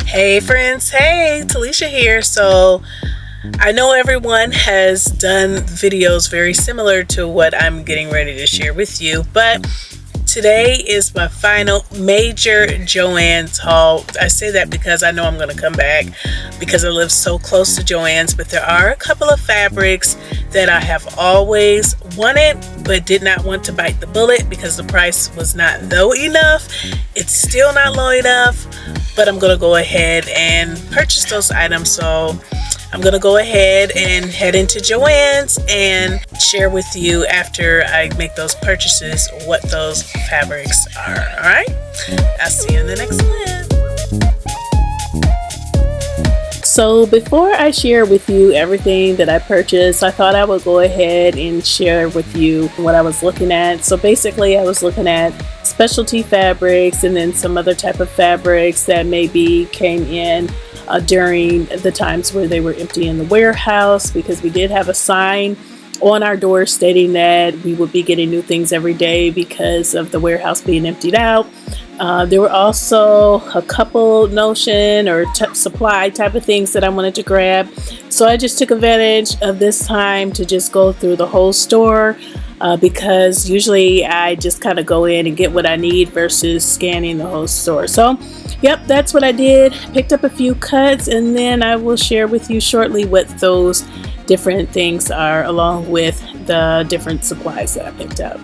Hey friends, hey, Talisha here. So I know everyone has done videos very similar to what I'm getting ready to share with you, but today is my final major JoAnn's haul. I say that because I know I'm going to come back because I live so close to JoAnn's, but there are a couple of fabrics that I have always wanted but did not want to bite the bullet because the price was not low enough. It's still not low enough, but I'm going to go ahead and purchase those items. So I'm going to go ahead and head into JoAnn's and share with you after I make those purchases what those fabrics are. Alright, I'll see you in the next one. So before I share with you everything that I purchased, I thought I would go ahead and share with you what I was looking at. So basically I was looking at specialty fabrics and then some other type of fabrics that maybe came in during the times where they were empty in the warehouse, because we did have a sign on our door stating that we would be getting new things every day because of the warehouse being emptied out. There were also a couple notion or supply type of things that I wanted to grab. So I just took advantage of this time to just go through the whole store because usually I just kind of go in and get what I need versus scanning the whole store. So yep, that's what I did. Picked up a few cuts, and then I will share with you shortly what those different things are along with the different supplies that I picked up.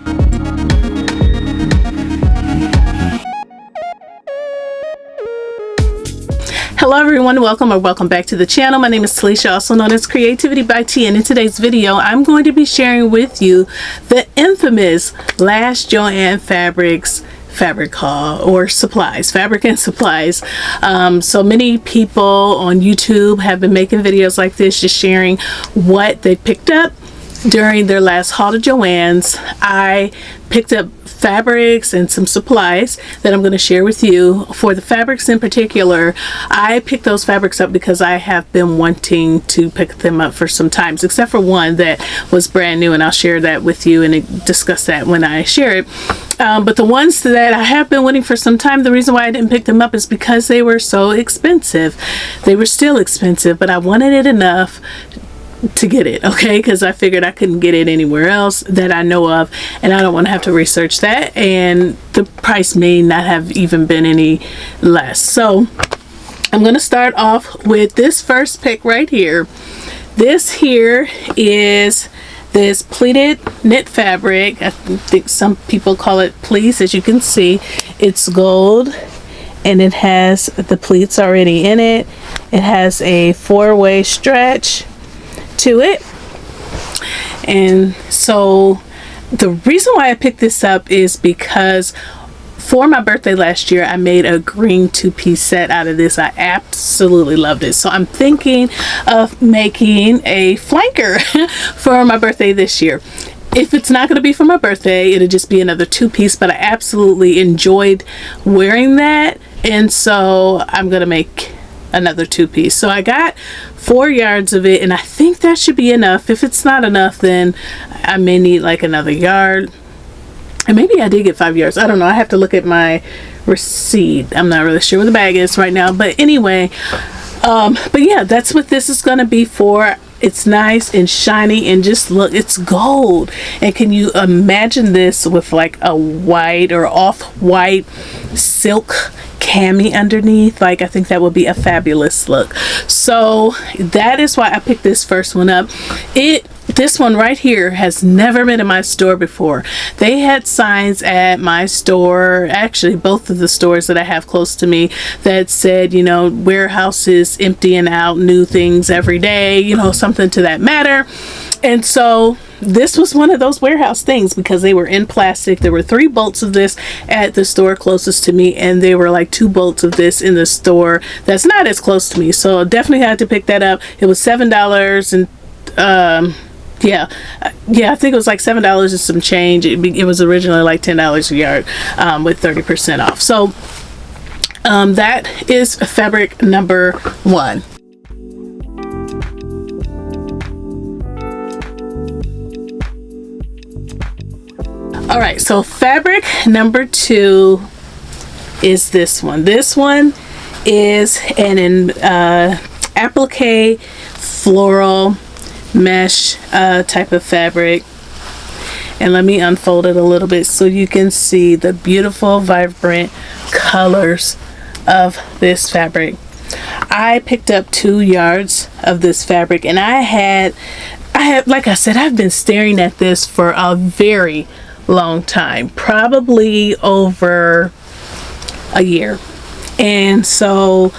Hello everyone, welcome back to the channel. My name is Talisha, also known as CreativiTeeByT, and in today's video I'm going to be sharing with you the infamous last JoAnn Fabrics fabric haul, or supplies, fabric and supplies. So many people on YouTube have been making videos like this, just sharing what they picked up during their last haul to JoAnn's. I picked up fabrics and some supplies that I'm going to share with you. For the fabrics in particular, I picked those fabrics up because I have been wanting to pick them up for some times, except for one that was brand new, and I'll share that with you and discuss that when I share it. But the ones that I have been waiting for some time, the reason why I didn't pick them up is because they were so expensive. They were still expensive, but I wanted it enough to get it, okay, because I figured I couldn't get it anywhere else that I know of, and I don't want to have to research that, and the price may not have even been any less. So I'm going to start off with this first pick right here. This here is this pleated knit fabric. I think some people call it fleece. As you can see, it's gold and it has the pleats already in it. It has a 4-way stretch to it, and so the reason why I picked this up is because for my birthday last year I made a green 2-piece set out of this. I absolutely loved it, so I'm thinking of making a flanker for my birthday this year. If it's not going to be for my birthday, it'll just be another 2-piece, but I absolutely enjoyed wearing that, and so I'm going to make another 2-piece. So I got 4 yards of it, and I think that should be enough. If it's not enough, then I may need like another yard, and maybe I did get 5 yards. I don't know, I have to look at my receipt. I'm not really sure where the bag is right now, but anyway, but yeah, that's what this is going to be for. It's nice and shiny, and just look, it's gold. And can you imagine this with like a white or off-white silk cami underneath? Like, I think that would be a fabulous look. So that is why I picked this first one up. This one right here has never been in my store before. They had signs at my store, actually both of the stores that I have close to me, that said, you know, warehouses emptying out new things every day, you know, something to that matter. And so this was one of those warehouse things because they were in plastic. There were 3 bolts of this at the store closest to me, and there were like 2 bolts of this in the store that's not as close to me. So definitely had to pick that up. It was $7, and yeah, I think it was like $7 and some change. It was originally like $10 a yard with 30% off. So that is fabric number 1. All right, so fabric number 2 is this one. This one is an applique floral mesh type of fabric. And let me unfold it a little bit so you can see the beautiful vibrant colors of this fabric. I picked up 2 yards of this fabric, and I have, like I said, I've been staring at this for a very long time, probably over a year. And so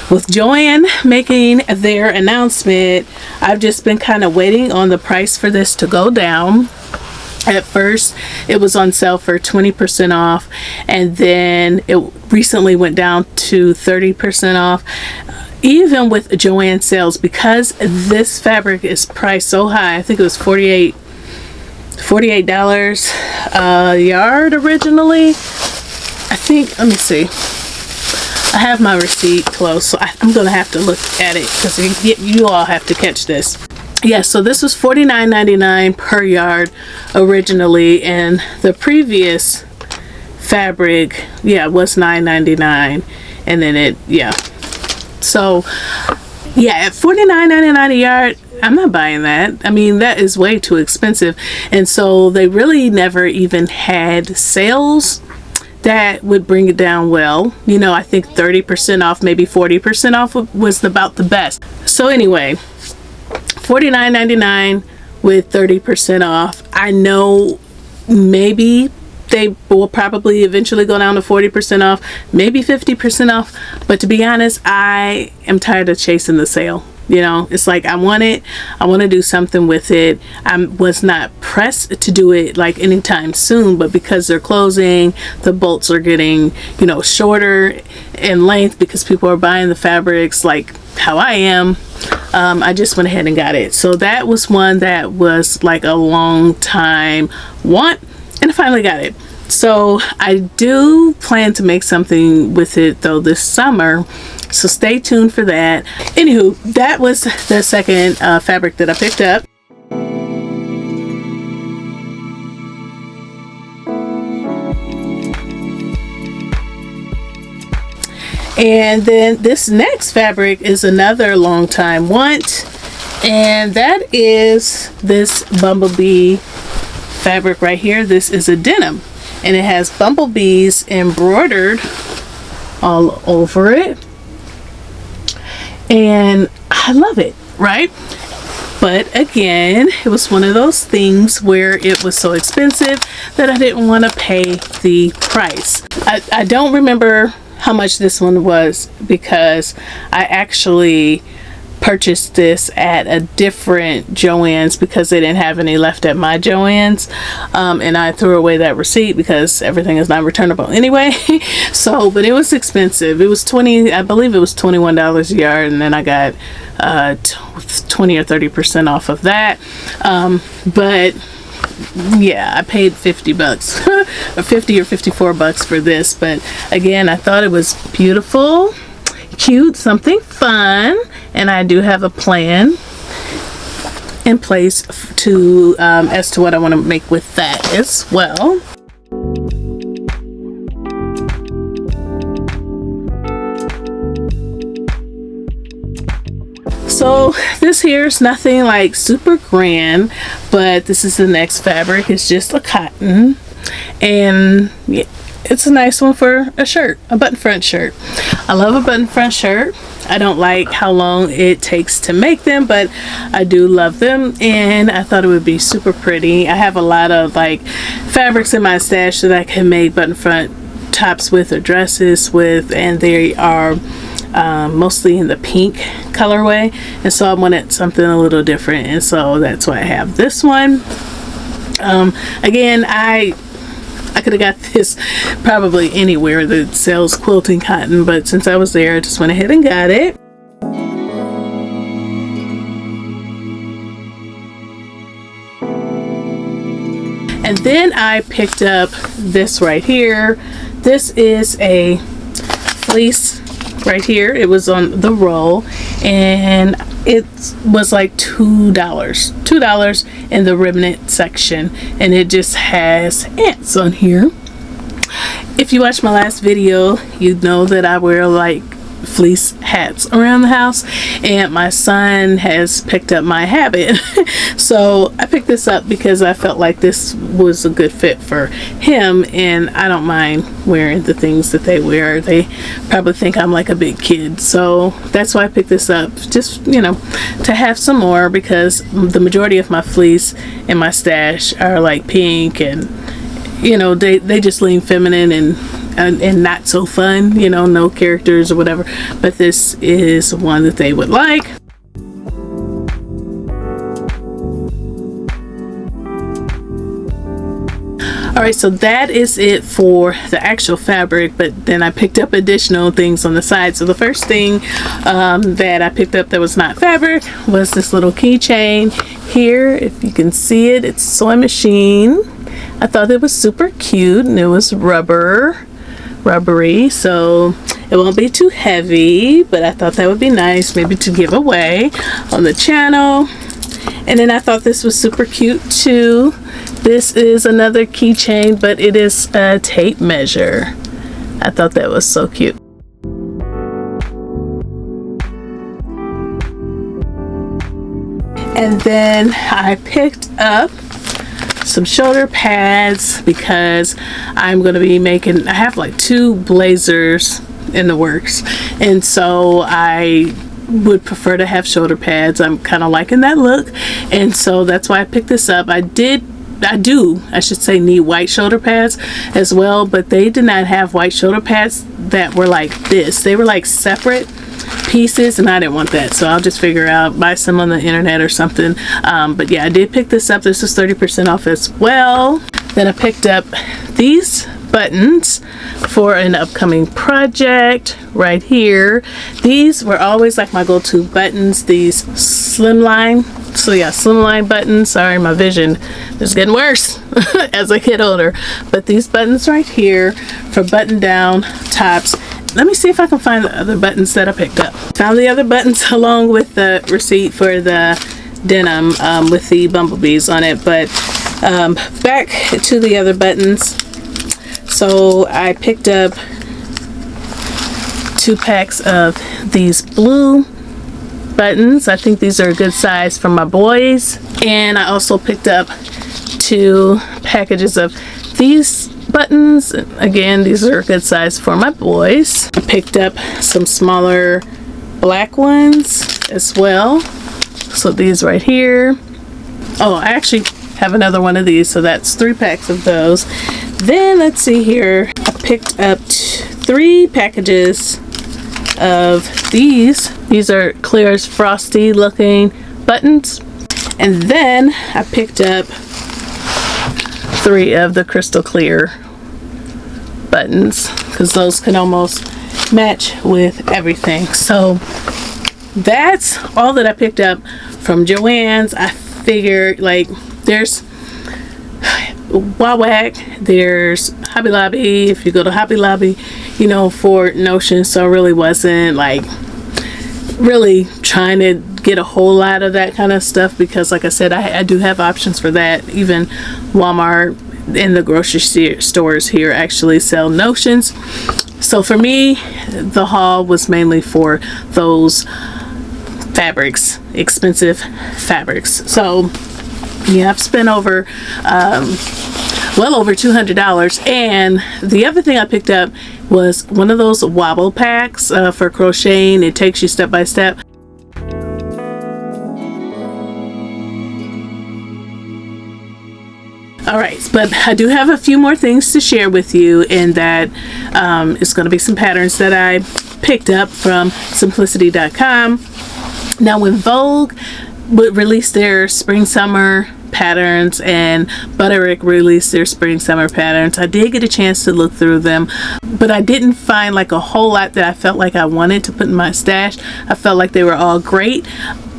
with JoAnn making their announcement, I've just been kind of waiting on the price for this to go down. At first it was on sale for 20% off, and then it recently went down to 30% off. Even with JoAnn sales, because this fabric is priced so high, I think it was $48 a yard originally. I think, let me see, I have my receipt close, so I'm gonna have to look at it because you all have to catch this. Yeah, so this was $49.99 per yard originally, and the previous fabric, yeah, was $9.99, and then it, yeah. So yeah, at $49.99 a yard, I'm not buying that. I mean, that is way too expensive. And so they really never even had sales that would bring it down well. You know, I think 30% off, maybe 40% off was about the best. So anyway, $49.99 with 30% off. I know maybe they will probably eventually go down to 40% off, maybe 50% off, but to be honest, I am tired of chasing the sale. You know, it's like I want to do something with it. I was not pressed to do it like anytime soon, but because they're closing, the bolts are getting, you know, shorter in length because people are buying the fabrics like how I am. I just went ahead and got it. So that was one that was like a long time want, and I finally got it. So I do plan to make something with it though this summer, so stay tuned for that. Anywho, that was the second fabric that I picked up. And then this next fabric is another long time want, and that is this bumblebee fabric right here. This is a denim, and it has bumblebees embroidered all over it, and I love it, right? But again, it was one of those things where it was so expensive that I didn't want to pay the price. I don't remember how much this one was because I actually purchased this at a different JoAnn's because they didn't have any left at my JoAnn's, and I threw away that receipt because everything is not returnable anyway. So, but it was expensive. It was I believe it was $21 a yard, and then I got 20 or 30% off of that. But yeah, I paid 50 bucks or 50 or 54 bucks for this, but again, I thought it was beautiful, cute, something fun, and I do have a plan in place to as to what I want to make with that as well. So this here is nothing like super grand, but this is the next fabric. It's just a cotton, and yeah, it's a nice one for a shirt, a button front shirt. I love a button front shirt. I don't like how long it takes to make them, but I do love them, and I thought it would be super pretty. I have a lot of like fabrics in my stash that I can make button front tops with or dresses with, and they are mostly in the pink colorway, and so I wanted something a little different, and so that's why I have this one. Again, I could have got this probably anywhere that sells quilting cotton, but since I was there, I just went ahead and got it. And then I picked up this right here. This is a fleece right here. It was on the roll, and it was like $2 in the remnant section, and it just has ants on here. If you watched my last video, you know that I wear like fleece hats around the house, and my son has picked up my habit. So I picked this up because I felt like this was a good fit for him, and I don't mind wearing the things that they wear. They probably think I'm like a big kid, so that's why I picked this up, just, you know, to have some more, because the majority of my fleece in my stash are like pink, and you know, they just lean feminine and not so fun, you know, no characters or whatever. But this is one that they would like. Alright, so that is it for the actual fabric, but then I picked up additional things on the side. So the first thing that I picked up that was not fabric was this little keychain here. If you can see it, it's sewing machine. I thought it was super cute, and it was rubbery, so it won't be too heavy, but I thought that would be nice maybe to give away on the channel. And then I thought this was super cute too. This is another keychain, but it is a tape measure. I thought that was so cute. And then I picked up some shoulder pads because I'm going to be making, I have like 2 blazers in the works, and so I would prefer to have shoulder pads. I'm kind of liking that look, and so that's why I picked this up. I should say need white shoulder pads as well, but they did not have white shoulder pads that were like this. They were like separate pieces, and I didn't want that, so I'll just buy some on the internet or something. But yeah, I did pick this up. This is 30% off as well. Then I picked up these buttons for an upcoming project right here. These were always like my go-to buttons, these slimline. So yeah, slimline buttons. Sorry, my vision is getting worse as I get older. But these buttons right here for button down tops. Let me see if I can find the other buttons that I picked up. Found the other buttons along with the receipt for the denim with the bumblebees on it. But back to the other buttons. So I picked up 2 packs of these blue buttons. I think these are a good size for my boys. And I also picked up 2 packages of these buttons. Again, these are a good size for my boys. I picked up some smaller black ones as well. So these right here. Oh, I actually have another one of these, so that's 3 packs of those. Then let's see here, I picked up 3 packages of these. These are clear as frosty looking buttons. And then I picked up 3 of the crystal clear buttons, because those can almost match with everything. So that's all that I picked up from JoAnn's. I figured, like, there's Wawak, there's Hobby Lobby. If you go to Hobby Lobby, you know, for Notion. So I really wasn't like really trying to get a whole lot of that kind of stuff, because like I said, I do have options for that. Even Walmart and the grocery stores here actually sell Notions. So for me, the haul was mainly for those fabrics, expensive fabrics. So yeah, I've spent over well over $200. And the other thing I picked up was one of those wobble packs for crocheting. It takes you step by step. Alright, but I do have a few more things to share with you, and that is going to be some patterns that I picked up from simplicity.com. Now, when Vogue would release their spring summer patterns and Butterick released their spring summer patterns, I did get a chance to look through them, but I didn't find like a whole lot that I felt like I wanted to put in my stash. I felt like they were all great,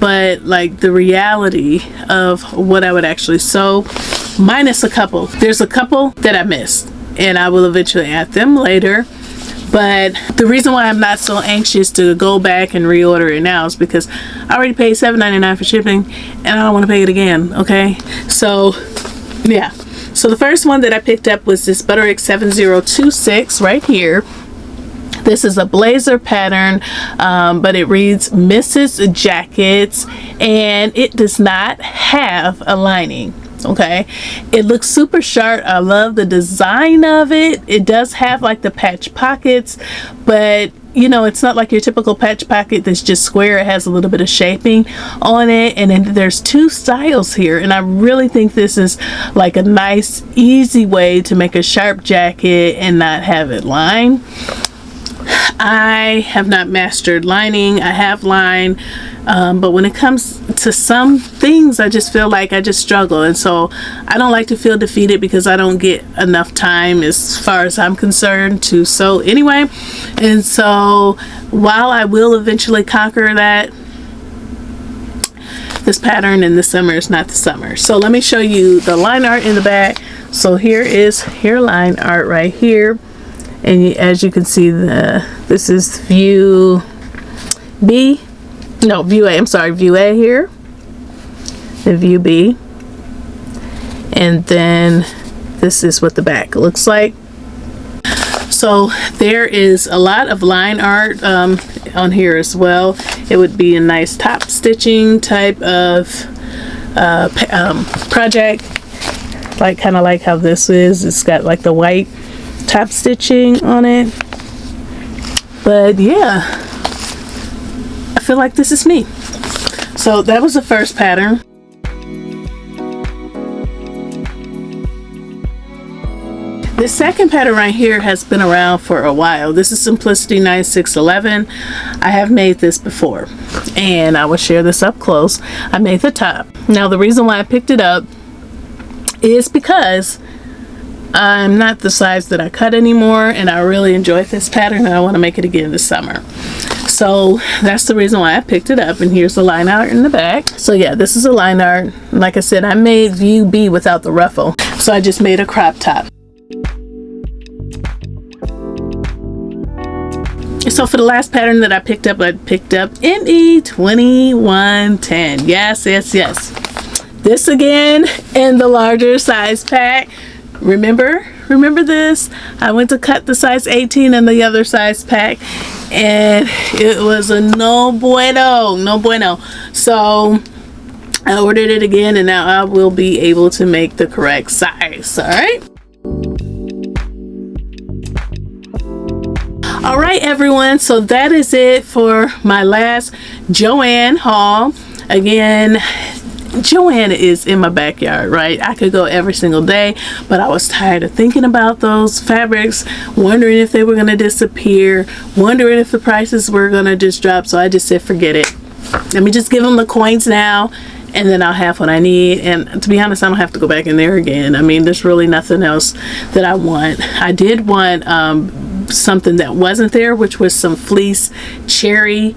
but like the reality of what I would actually sew, minus a couple. There's a couple that I missed, and I will eventually add them later. But the reason why I'm not so anxious to go back and reorder it now is because I already paid $7.99 for shipping, and I don't want to pay it again, okay? So, yeah. So the first one that I picked up was this Butterick 7026 right here. This is a blazer pattern, but it reads Mrs. Jackets, and it does not have a lining. Okay, it looks super sharp. I love the design of it. It does have like the patch pockets, but you know, it's not like your typical patch pocket that's just square. It has a little bit of shaping on it, and then there's two styles here, and I really think this is like a nice easy way to make a sharp jacket and not have it lined. I have not mastered lining. I have line, but when it comes to some things, I just feel like I just struggle, and so I don't like to feel defeated because I don't get enough time as far as I'm concerned to sew anyway. And so while I will eventually conquer that, this pattern in the summer is not the summer. So let me show you the line art in the back. So here is hairline art right here. And as you can see, this is view B, no, view A, I'm sorry, view A here, the view B, and then this is what the back looks like. So there is a lot of line art on here as well. It would be a nice top stitching type of project, like kind of like how this is. It's got like the white top stitching on it, but yeah, I feel like this is me. So that was the first pattern. The second pattern right here has been around for a while. This is Simplicity 9611. I have made this before, and I will share this up close. I made the top. Now the reason why I picked it up is because I'm not the size that I cut anymore, and I really enjoy this pattern, and I want to make it again this summer. So that's the reason why I picked it up. And here's the line art in the back. So yeah, this is a line art. Like I said, I made view B without the ruffle, so I just made a crop top. So for the last pattern that I picked up ME 2110. Yes, yes, yes. This again in the larger size pack. Remember this? I went to cut the size 18 in the other size pack, and it was a no bueno, no bueno. So I ordered it again, and now I will be able to make the correct size. All right. All right, everyone. So that is it for my last JoAnn haul. Again, JoAnn is in my backyard, right? I could go every single day, but I was tired of thinking about those fabrics, wondering if they were going to disappear, wondering if the prices were going to just drop. So I just said, forget it. Let me just give them the coins now, and then I'll have what I need. And to be honest, I don't have to go back in there again. I mean, there's really nothing else that I want. I did want something that wasn't there, which was some fleece cherry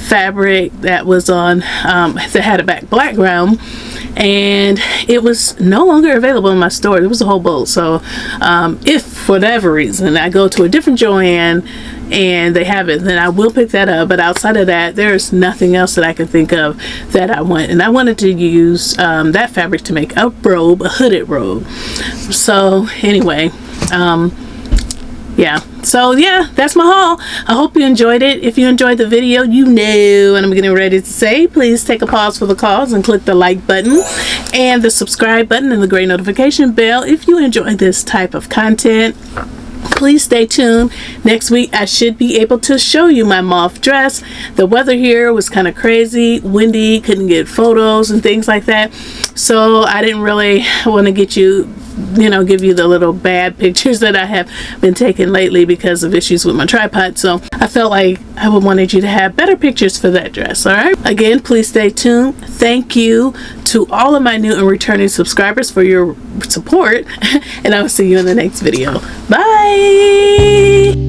fabric that was on that had a black ground, and it was no longer available in my store. It was a whole boat. So if for whatever reason I go to a different JoAnn and they have it, then I will pick that up. But outside of that, there's nothing else that I can think of that I want, and I wanted to use that fabric to make a robe, a hooded robe. So anyway, yeah, so yeah, that's my haul. I hope you enjoyed it. If you enjoyed the video, you know what I'm getting ready to say. Please take a pause for the cause and click the like button and the subscribe button and the gray notification bell if you enjoy this type of content. Please stay tuned. Next week I should be able to show you my mauve dress. The weather here was kind of crazy, windy, couldn't get photos and things like that, so I didn't really want to get you, give you the little bad pictures that I have been taking lately because of issues with my tripod. So I felt like I wanted you to have better pictures for that dress. All right, again, please stay tuned. Thank you to all of my new and returning subscribers for your support, and I will see you in the next video. Bye.